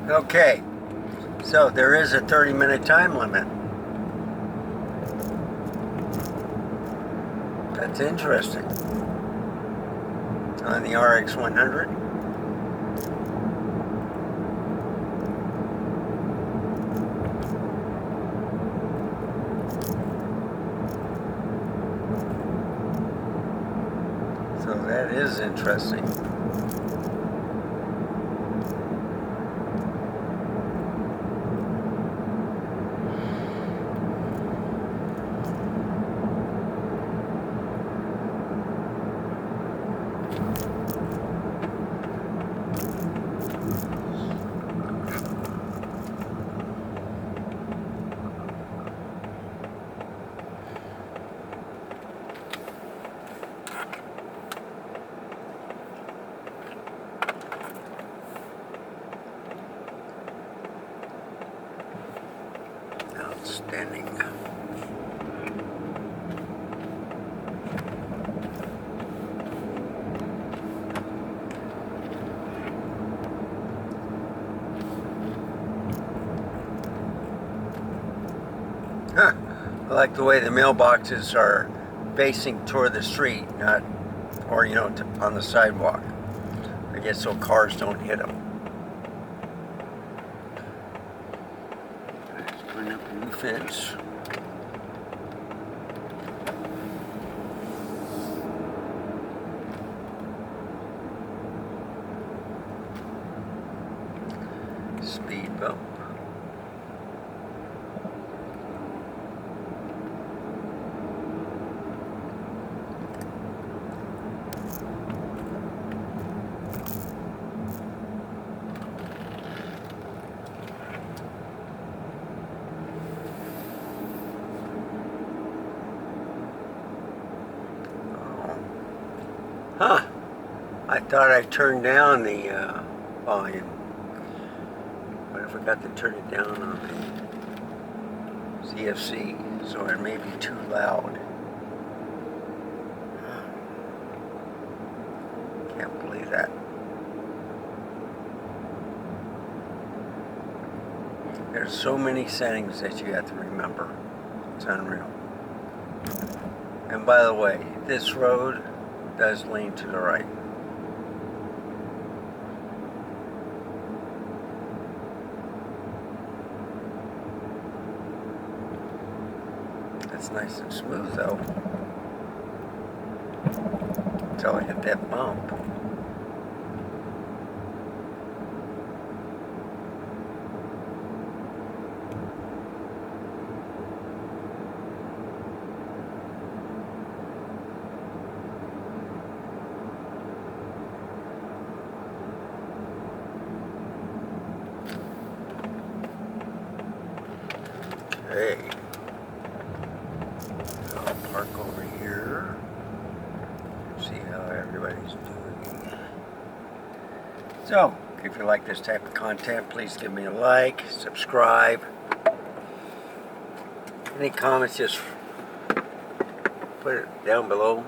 Okay, so there is a 30-minute time limit. That's interesting. On the RX100. So that is interesting. Outstanding. Huh. I like the way the mailboxes are facing toward the street, not, or on the sidewalk. I guess so cars don't hit them. Let's put up a new fence. Speed bump. Huh. I thought I turned down the volume, but I forgot to turn it down on the ZFC, so it may be too loud. Can't believe that. There's so many settings that you have to remember. It's unreal. And by the way, this road does lean to the right. That's nice and smooth though, until I hit that bump. Okay, I'll park over here, see how everybody's doing. So, if you like this type of content, please give me a like, subscribe. Any comments, just put it down below.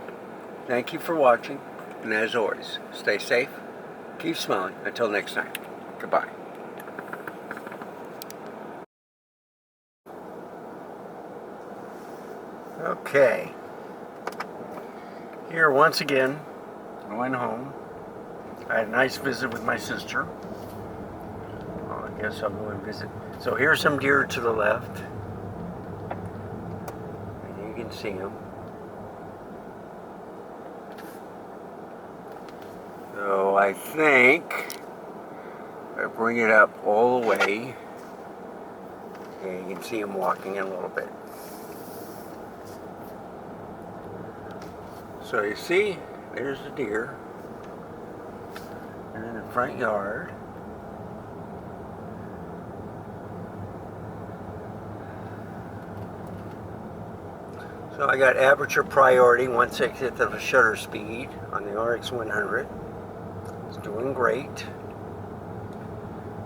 Thank you for watching, and as always, stay safe, keep smiling. Until next time, goodbye. Okay, here once again, going home. I had a nice visit with my sister. Well, I guess I'll go and visit. So here's some deer to the left, and you can see them. So I think I bring it up all the way, and you can see them walking in a little bit. So you see, there's the deer. They're in the front yard. So I got aperture priority, 1/60th of a shutter speed on the RX100. It's doing great.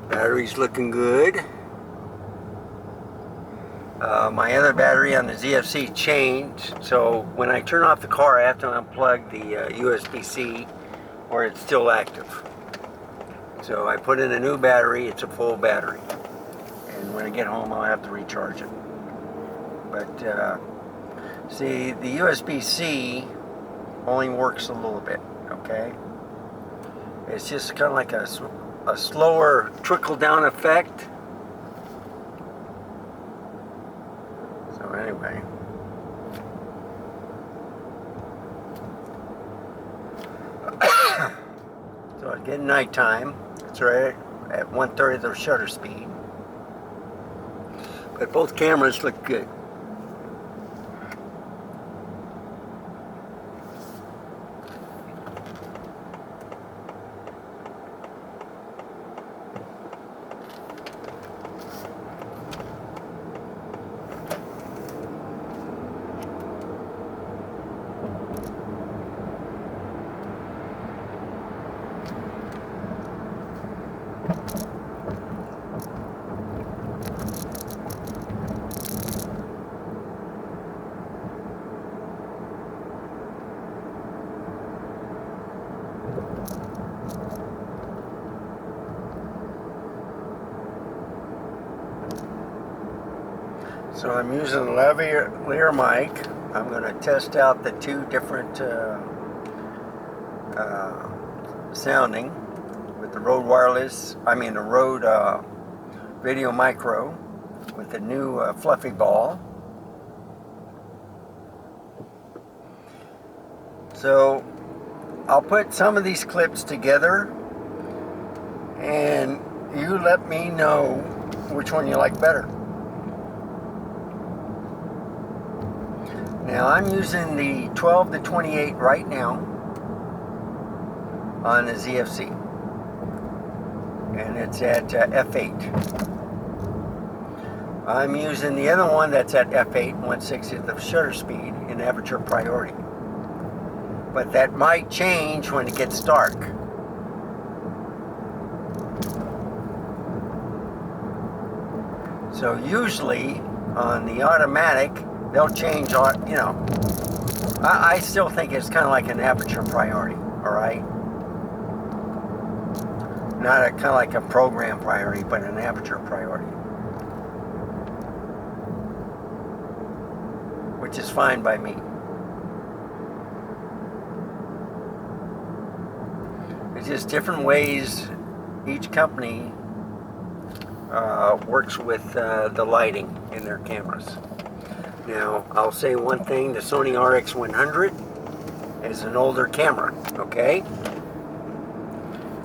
Battery's looking good. My other battery on the ZFC changed, so when I turn off the car, I have to unplug the USB-C, or it's still active. So I put in a new battery. It's a full battery. And when I get home, I'll have to recharge it. But see, the USB-C only works a little bit, okay? It's just kind of like a slower trickle-down effect. So anyway. So it's getting nighttime. It's right at 1/3 of the shutter speed. But both cameras look good. So I'm using a lavalier mic. I'm going to test out the two different sounding with the Rode wireless. I mean the Rode Video Micro with the new fluffy ball. So I'll put some of these clips together, and you let me know which one you like better. Now I'm using the 12 to 28 right now on the ZFC, and it's at f8. I'm using the other one that's at f8, 1/60th of shutter speed in aperture priority, but that might change when it gets dark. So usually on the automatic they'll change on, you know, I still think it's kind of like an aperture priority, all right? Not a kind of like a program priority, but an aperture priority, which is fine by me. It's just different ways each company works with the lighting in their cameras. Now, I'll say one thing, the Sony RX100 is an older camera, okay?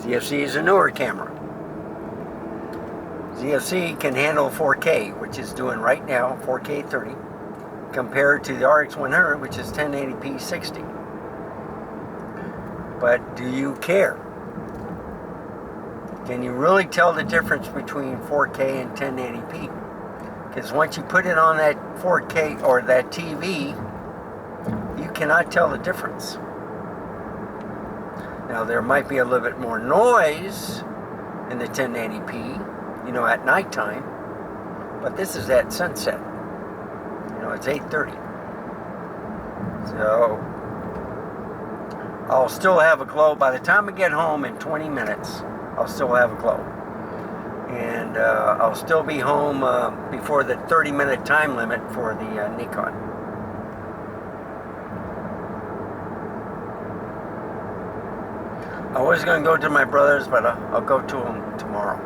ZFC is a newer camera. ZFC can handle 4K, which is doing right now 4K 30, compared to the RX100, which is 1080p 60. But do you care? Can you really tell the difference between 4K and 1080p? Because once you put it on that 4K or that TV, you cannot tell the difference. Now there might be a little bit more noise in the 1080p, you know, at nighttime, but this is at sunset. You know, it's 8:30. So I'll still have a glow. By the time I get home in 20 minutes, I'll still have a glow. And I'll still be home before the 30-minute time limit for the Nikon. I was going to go to my brother's, but I'll go to him tomorrow.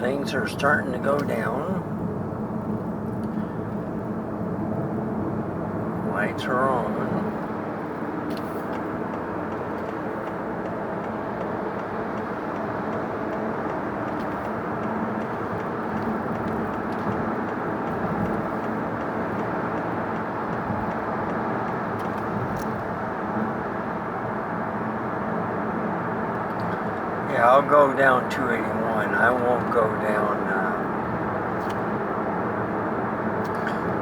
things are starting to go down. Lights are on. Yeah, I'll go down 281. I won't go down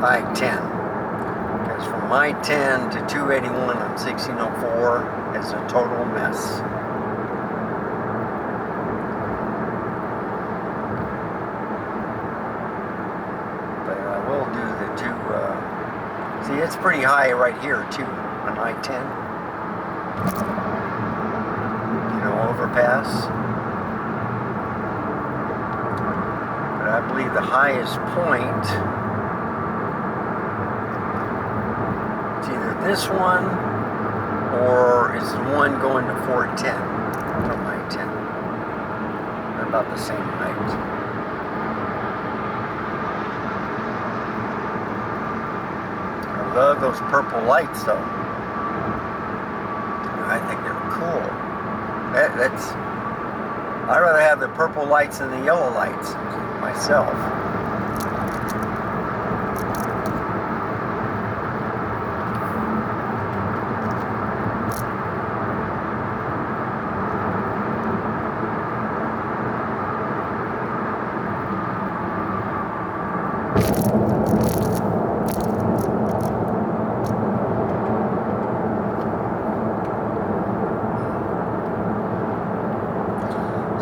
I-10. Because from I-10 to 281 on 1604 is a total mess. But I will do the two, see, it's pretty high right here too on I-10. Overpass, but I believe the highest point is either this one or it's the one going to 410 from I-10. They're about the same height. I love those purple lights though. I think they're cool. I'd rather have the purple lights than the yellow lights myself.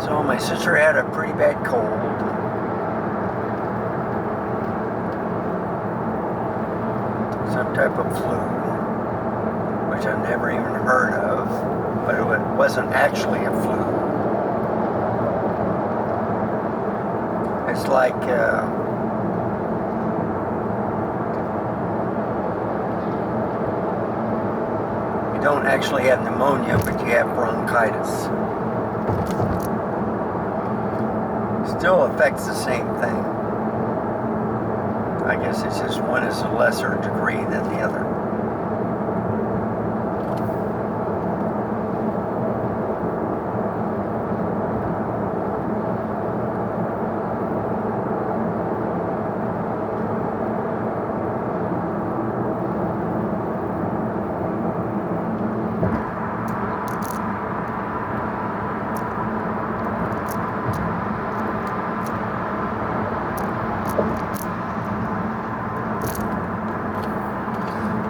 So my sister had a pretty bad cold. Some type of flu, which I've never even heard of, but it wasn't actually a flu. It's like you don't actually have pneumonia, but you have bronchitis. Still affects the same thing. I guess it's just one is a lesser degree than the other.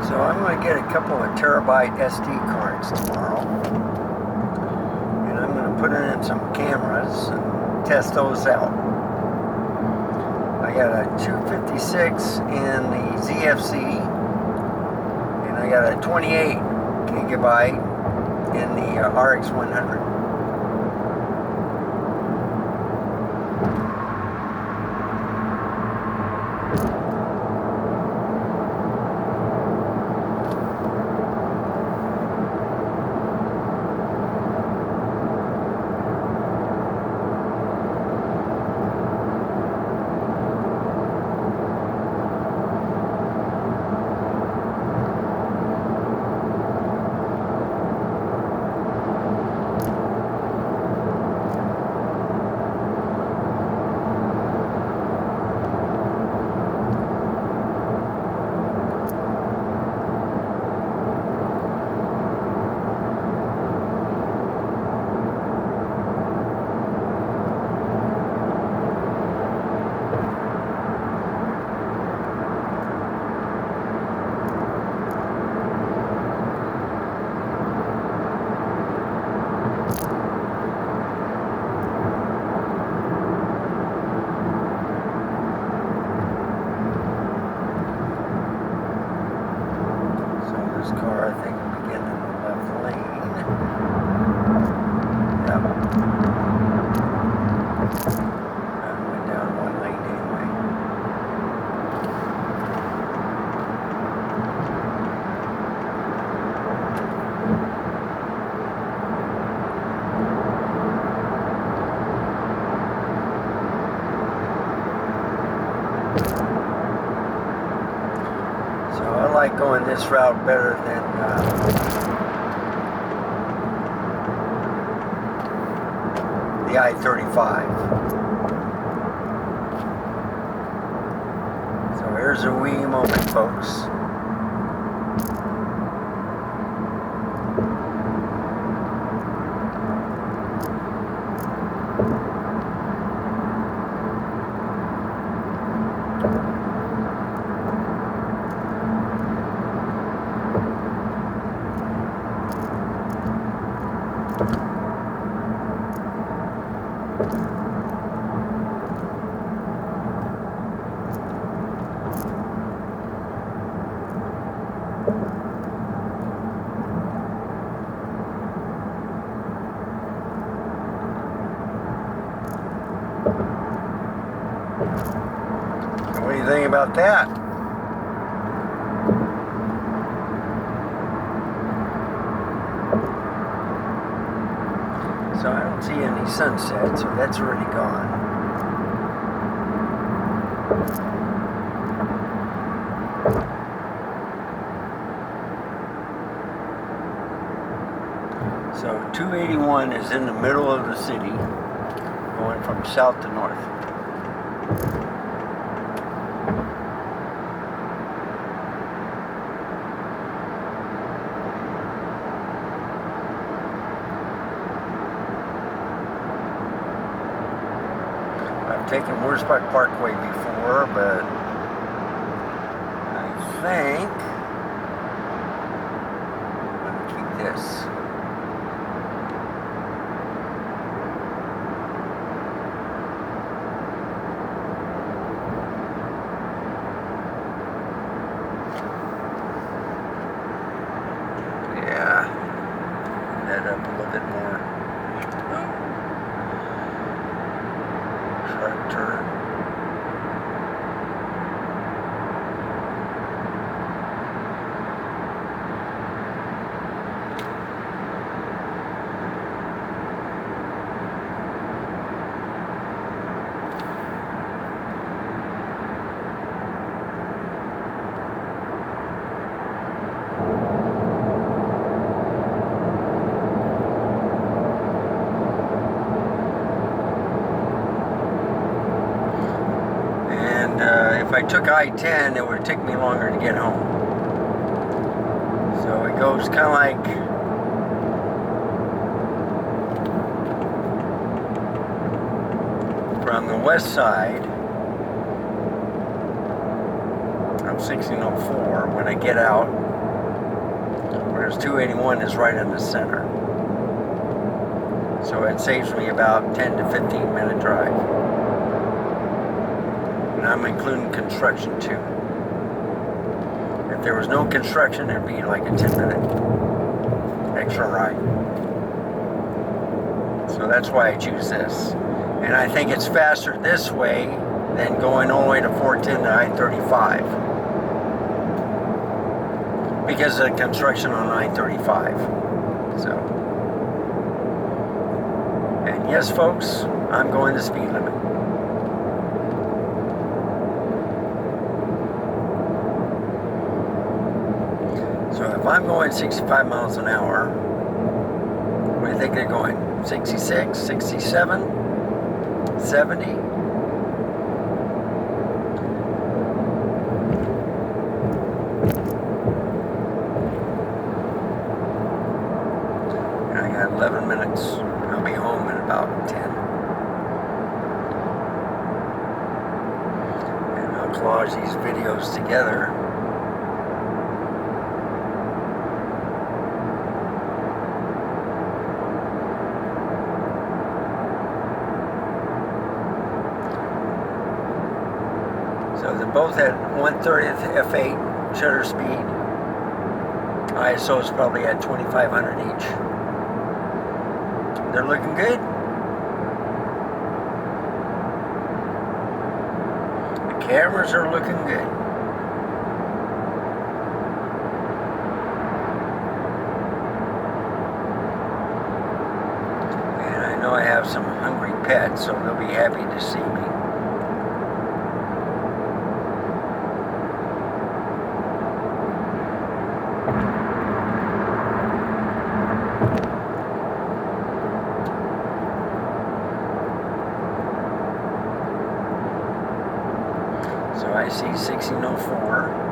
So I'm going to get a couple of terabyte SD cards tomorrow, and I'm going to put in some cameras and test those out. I got a 256 in the ZFC, and I got a 28 gigabyte in the RX100. Car, I think, will begin in the left lane. Yep. I went down one lane anyway. this route better than the I-35. So here's a wee moment, folks. What do you think about that? So I don't see any sunset, so that's already gone. So 281 is in the middle of the city, going from south to north. I've taken Wurzbach Parkway before, but I think I'm going to keep this. Yeah, that up a little bit more. Sharp turn. If I took I-10, it would take me longer to get home. So it goes kind of like from the west side of 1604 when I get out, whereas 281 is right in the center. So it saves me about 10 to 15 minute drive. And I'm including construction too. If there was no construction, it'd be like a 10-minute extra ride. So that's why I choose this. And I think it's faster this way than going all the way to 410 to I-35. Because of the construction on I-35. So. And yes, folks, I'm going the speed limit. So if I'm going 65 miles an hour, what do you think they're going? 66, 67, 70? And I got 11 minutes. I'll be home in about 10. And I'll collage these videos together. So they're both at 1/30th f8 shutter speed. ISO is probably at 2500 each. They're looking good. The cameras are looking good. And I know I have some hungry pets, so they'll be happy to see me. see 1604.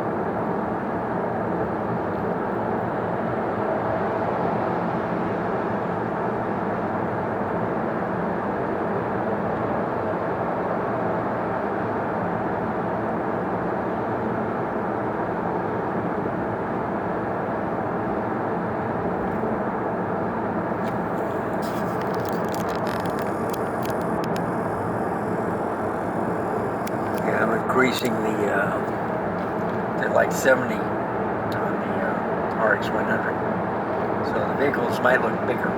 Increasing to like 70 on the RX100, so the vehicles might look bigger.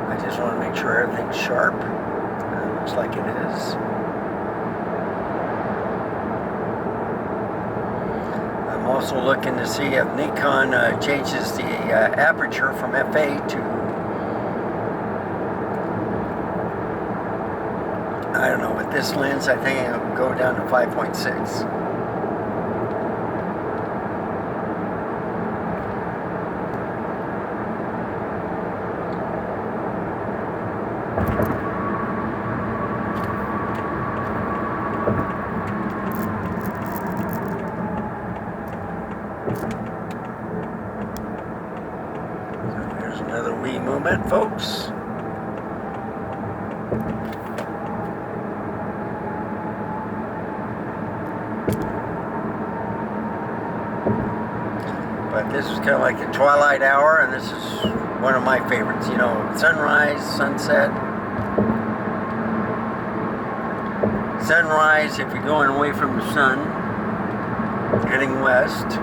I just want to make sure everything's sharp. Looks like it is. I'm also looking to see if Nikon changes the aperture from f8 to, I don't know, with this lens I think it'll go down to 5.6. Another wee movement, folks. But this is kind of like the twilight hour, and this is one of my favorites. You know, sunrise, sunset. Sunrise if you're going away from the sun, heading west.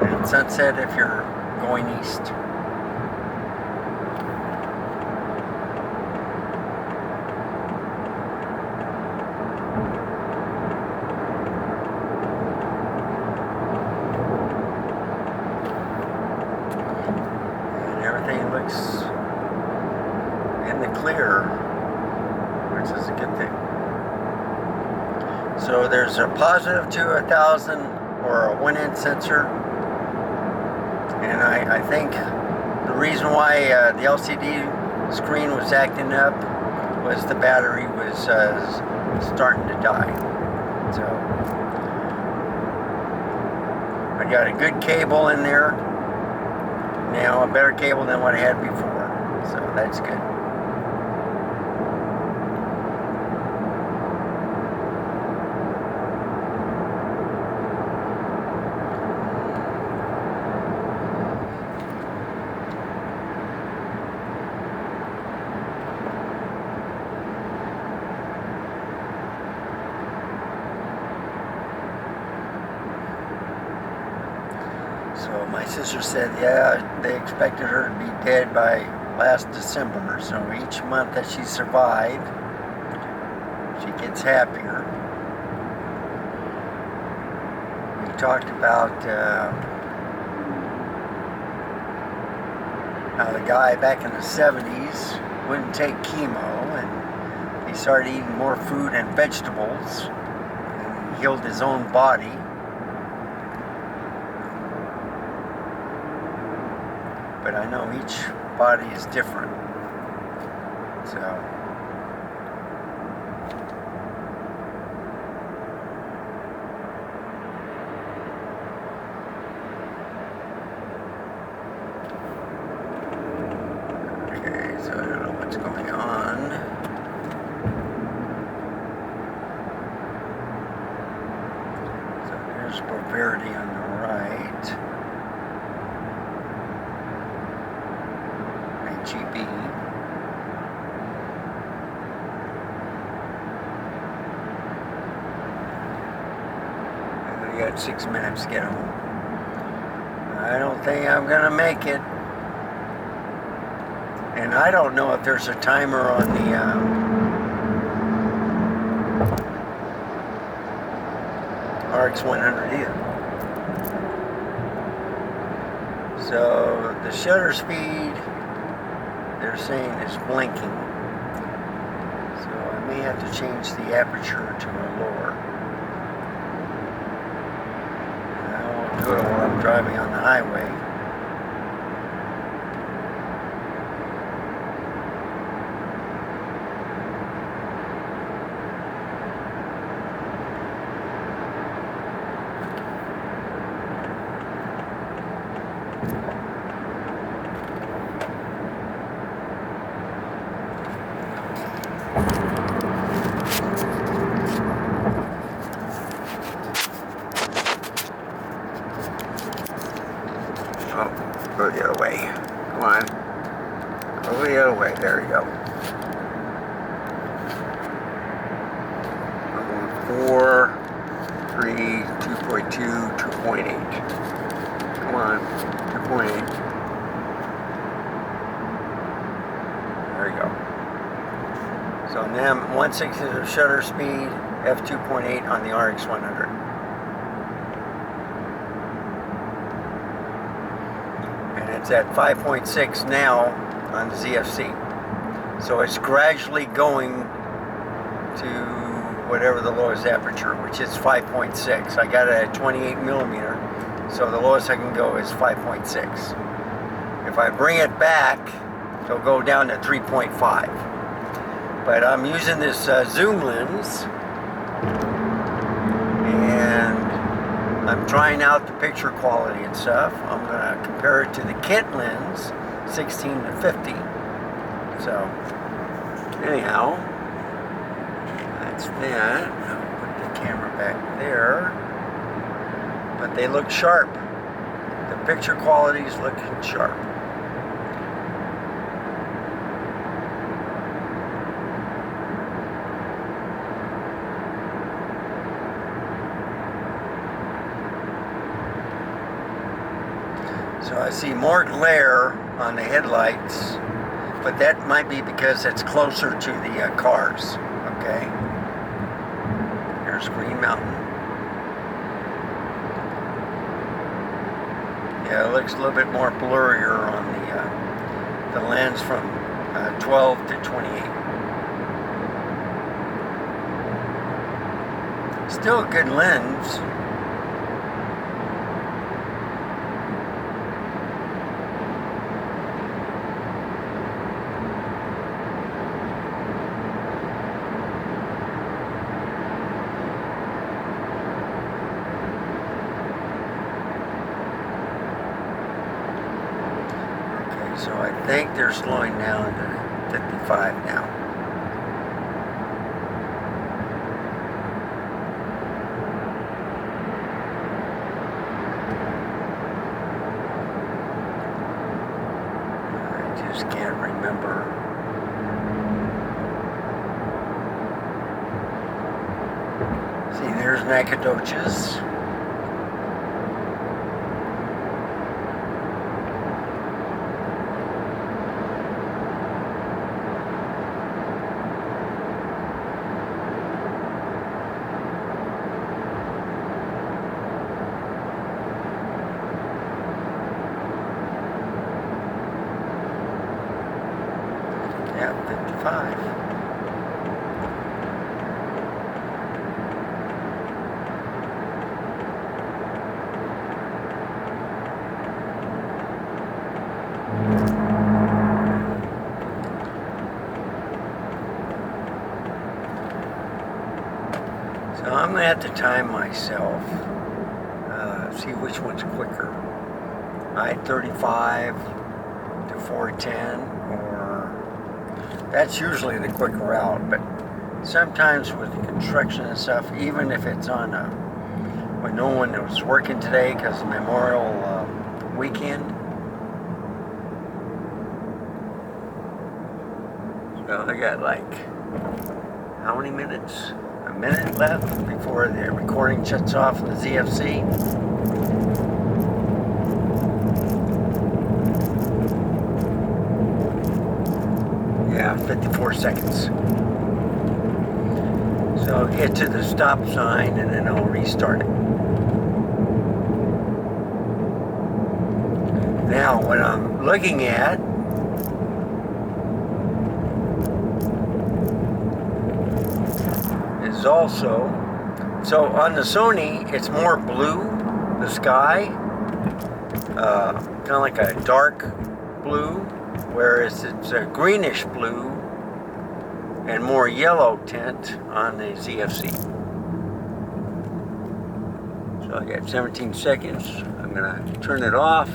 And sunset if you're going east. And everything looks in the clear, which is a good thing. So there's a positive to 1000 or a 1-inch sensor. And I think the reason why the LCD screen was acting up was the battery was starting to die. So I got a good cable in there now, a better cable than what I had before. So that's good. So my sister said, yeah, they expected her to be dead by last December. So each month that she survived, she gets happier. We talked about how the guy back in the 70s wouldn't take chemo, and he started eating more fruit and vegetables, and he healed his own body. But I know each body is different. So okay, so I don't know what's going on. So here's Poverty on the right. GB. We got 6 minutes to get home. I don't think I'm gonna make it. And I don't know if there's a timer on the RX100 either. So the shutter speed, they're saying it's blinking. have to change the aperture to a lower. And I won't do it while I'm driving on the highway. Oh, go the other way. Come on. Go the other way. There you go. I'm going 4, 3, 2.2, 2.8. Come on. 2.8. There you go. So now 1/60 shutter speed, f2.8 on the RX100. It's at 5.6 now on the ZFC. So it's gradually going to whatever the lowest aperture, which is 5.6. I got it at 28 millimeter, so the lowest I can go is 5.6. If I bring it back, it'll go down to 3.5. But I'm using this zoom lens, and I'm trying out the picture quality and stuff. I'm going to compare it to the kit lens, 16 to 50. So, anyhow, that's that. I'll put the camera back there. But they look sharp. The picture quality is looking sharp. So I see more glare on the headlights, but that might be because it's closer to the cars, okay? Here's Green Mountain. Yeah, it looks a little bit more blurrier on the lens from 12 to 28. Still a good lens. So I think they're slowing down to 55 now. I just can't remember. See, there's Nacogdoches. Yeah, 55. So I'm going to have to time myself, see which one's quicker. I-35 to 410, or that's usually the quicker route, but sometimes with the construction and stuff, even if it's on when no one was working today because of Memorial weekend. So I got like, how many minutes? A minute left before the recording shuts off in the ZFC. Yeah, 54 seconds. So I'll get to the stop sign and then I'll restart it. Now, what I'm looking at is also, so on the Sony, it's more blue, the sky, kind of like a dark blue, whereas it's a greenish blue and more yellow tint on the ZFC. So I got 17 seconds. I'm gonna turn it off,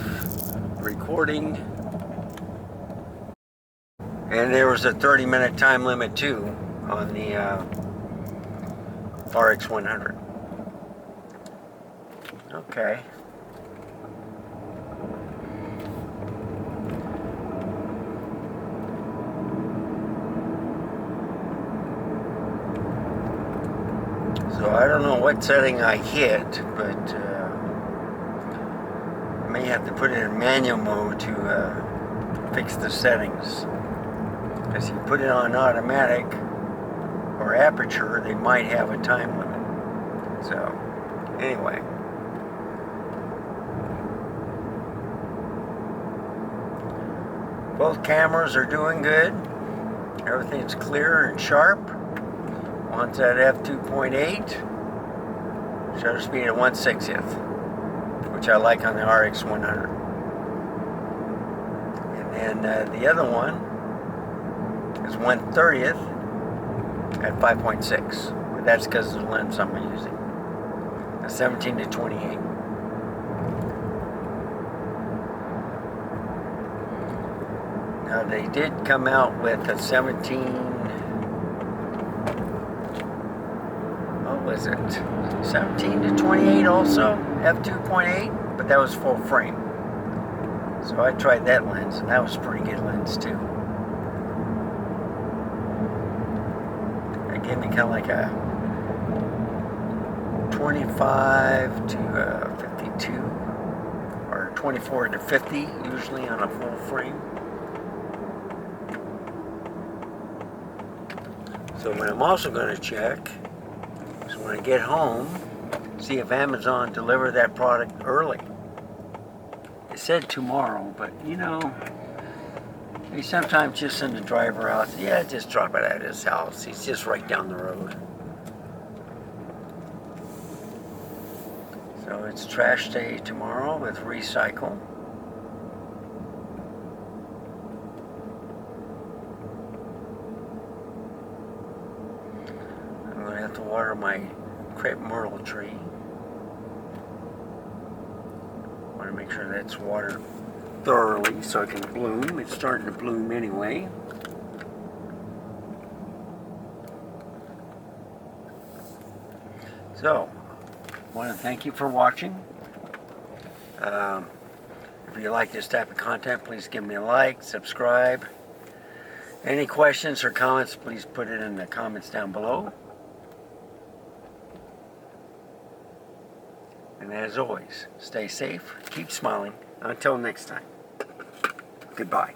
recording. And there was a 30-minute time limit too on the RX100. Okay. So I don't know what setting I hit, but I may have to put it in manual mode to fix the settings. Because you put it on automatic or aperture, they might have a time limit. So, anyway. Both cameras are doing good. Everything's clear and sharp. One's at f2.8, shutter speed at 1/60th, which I like on the RX100. And then the other one is 1/30th at 5.6. But that's because of the lens I'm using. A 17 to 28. Now they did come out with a 17. Was it 17 to 28 also, f2.8, but that was full frame. So I tried that lens, and that was a pretty good lens too. It gave me kind of like a 25 to 52, or 24 to 50 usually on a full frame. So what I'm also going to check, when I get home, see if Amazon delivered that product early. It said tomorrow, but you know, they sometimes just send the driver out. Yeah, just drop it at his house. He's just right down the road. So it's trash day tomorrow with recycle. I'm going to have to water my crepe myrtle tree. I want to make sure that's watered thoroughly so it can bloom. It's starting to bloom anyway. So, I want to thank you for watching. If you like this type of content, please give me a like, subscribe. Any questions or comments, please put it in the comments down below. And as always, stay safe, keep smiling. Until next time, goodbye.